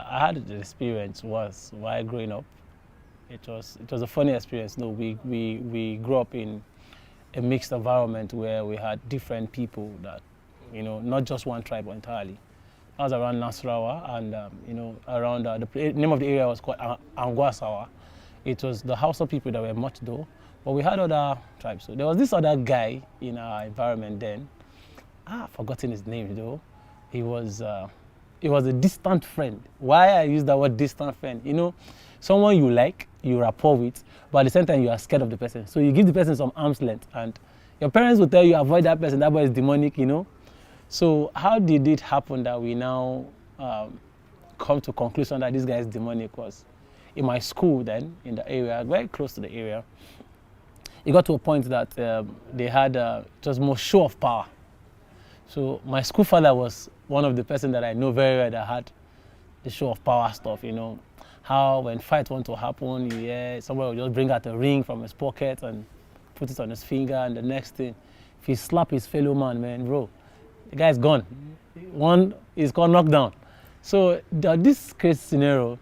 I had the experience was while growing up. It was a funny experience. No, we grew up in a mixed environment where we had different people that, not just one tribe entirely. I was around Nasarawa, and around the name of the area was called Angwasawa. It was the Hausa people that were much though, but we had other tribes. So there was this other guy in our environment then. I've forgotten his name though. He was a distant friend. Why I use that word distant friend? Someone you like, you rapport with, but at the same time you are scared of the person. So you give the person some arm's length, and your parents will tell you avoid that person. That boy is demonic. So how did it happen that we now come to conclusion that this guy is demonic? Was in my school then, in the area, very close to the area, it got to a point that they had it was more show of power. So my school father was one of the person that I know very well that had the show of power stuff. How when fight want to happen, somebody will just bring out a ring from his pocket and put it on his finger, and the next thing, if he slap his fellow man, bro, the guy's gone. One is called knockdown. So this case scenario,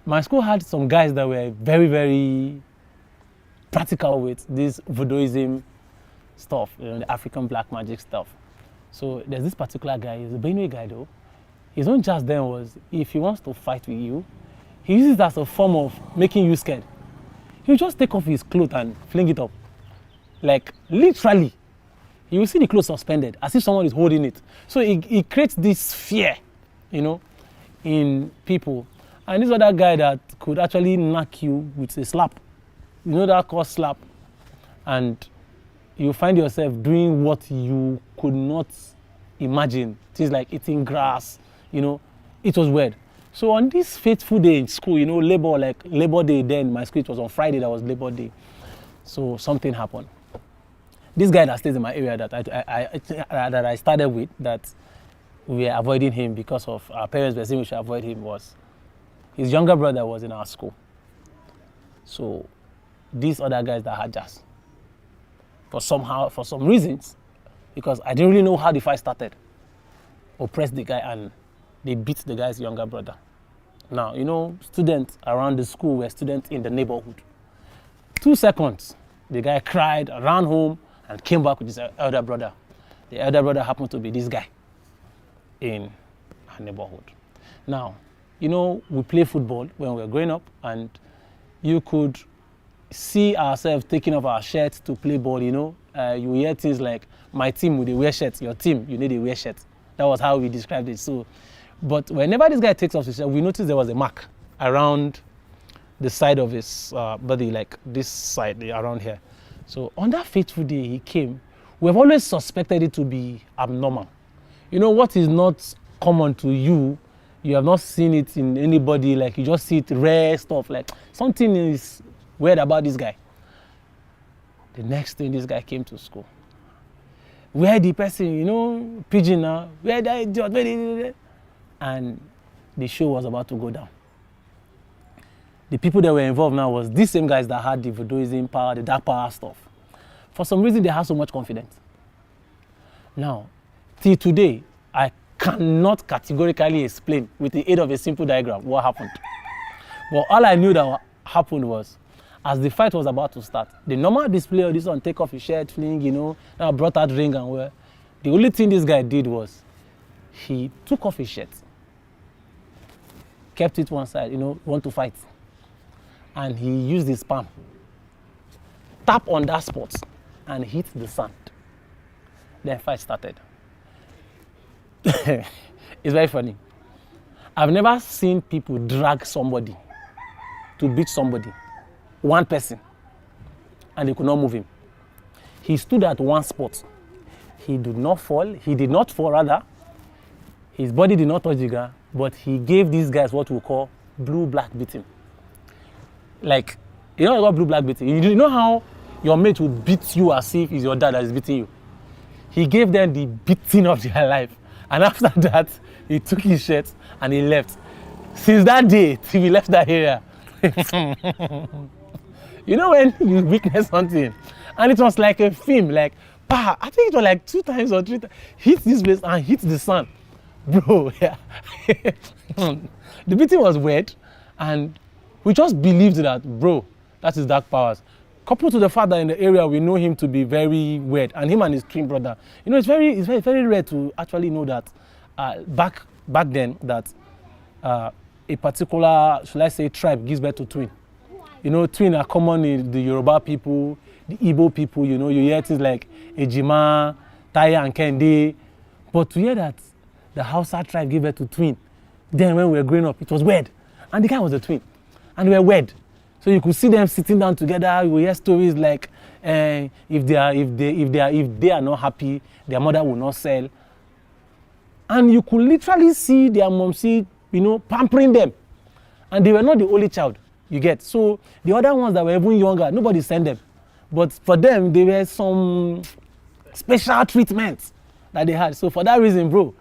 my school had some guys that were very, very practical with this voodooism stuff, the African black magic stuff. So there's this particular guy, he's a Benue guy though. His own just then was, if he wants to fight with you, he uses it as a form of making you scared. He'll just take off his clothes and fling it up. Like literally. You will see the clothes suspended, as if someone is holding it. So it creates this fear, in people. And this other guy that could actually knock you with a slap. That called slap. And you find yourself doing what you could not imagine. Things like eating grass, it was weird. So on this fateful day in school, Labor Day then, my school, it was on Friday, that was Labor Day. So something happened. This guy that stays in my area that I started with, that we were avoiding him because of our parents were saying we should avoid him, was his younger brother was in our school. So these other guys that had jazz, for some reasons, because I didn't really know how the fight started, oppressed the guy and they beat the guy's younger brother. Now, students around the school were students in the neighborhood. 2 seconds, the guy cried, ran home, and came back with his elder brother. The elder brother happened to be this guy in our neighborhood. Now, we play football when we were growing up, and you could see ourselves taking off our shirts to play ball, you hear things like, my team will wear shirts, your team, you need a wear shirt. That was how we described it. So, but whenever this guy takes off his shirt, we noticed there was a mark around the side of his body, like this side, around here. So on that fateful day he came, we have always suspected it to be abnormal. What is not common to you, you have not seen it in anybody, like you just see it rare stuff, like something is weird about this guy. The next thing, this guy came to school. Where the person, pigeon now, where that idiot, and the show was about to go down. The people that were involved now was these same guys that had the voodooism power, the dark power stuff. For some reason, they have so much confidence. Now, till today, I cannot categorically explain with the aid of a simple diagram what happened. But all I knew that happened was, as the fight was about to start, the normal display of this one, take off his shirt, fling, now brought out ring and wear. The only thing this guy did was, he took off his shirt, kept it one side, want to fight. And he used his palm, tap on that spot, and hit the sand. Then fight started. It's very funny. I've never seen people drag somebody to beat somebody, one person, and they could not move him. He stood at one spot. He did not fall. He did not fall, rather. His body did not touch the ground, but he gave these guys what we call blue-black beating. Like, what blue-black beating? You know how your mate will beat you as if it's your dad that is beating you? He gave them the beating of their life. And after that, he took his shirt and he left. Since that day, till we left that area. When you witness something, and it was like a film, like, I think it was like 2 times or 3 times, hit this place and hit the sun. Bro, yeah. The beating was weird, and we just believed that, bro, that is dark powers. Coupled to the fact that in the area we know him to be very weird, and him and his twin brother. You know, it's very rare to actually know that back then that a particular, should I say, tribe gives birth to twin. You know, twin are common in the Yoruba people, the Igbo people. You know, you hear things like Ejima, Taya, and Kende. But to hear that the Hausa tribe gave birth to twin, then when we were growing up, it was weird. And the guy was a twin, and they were weird. So you could see them sitting down together. You will hear stories like if they are not happy, their mother will not sell. And you could literally see their mom, pampering them. And they were not the only child, you get. So the other ones that were even younger, nobody sent them. But for them, there were some special treatments that they had. So for that reason, bro,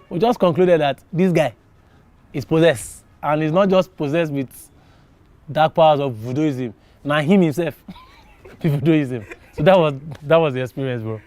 we just concluded that this guy is possessed. And he's not just possessed with dark powers of voodooism. Now him himself, voodooism. So that was the experience, bro.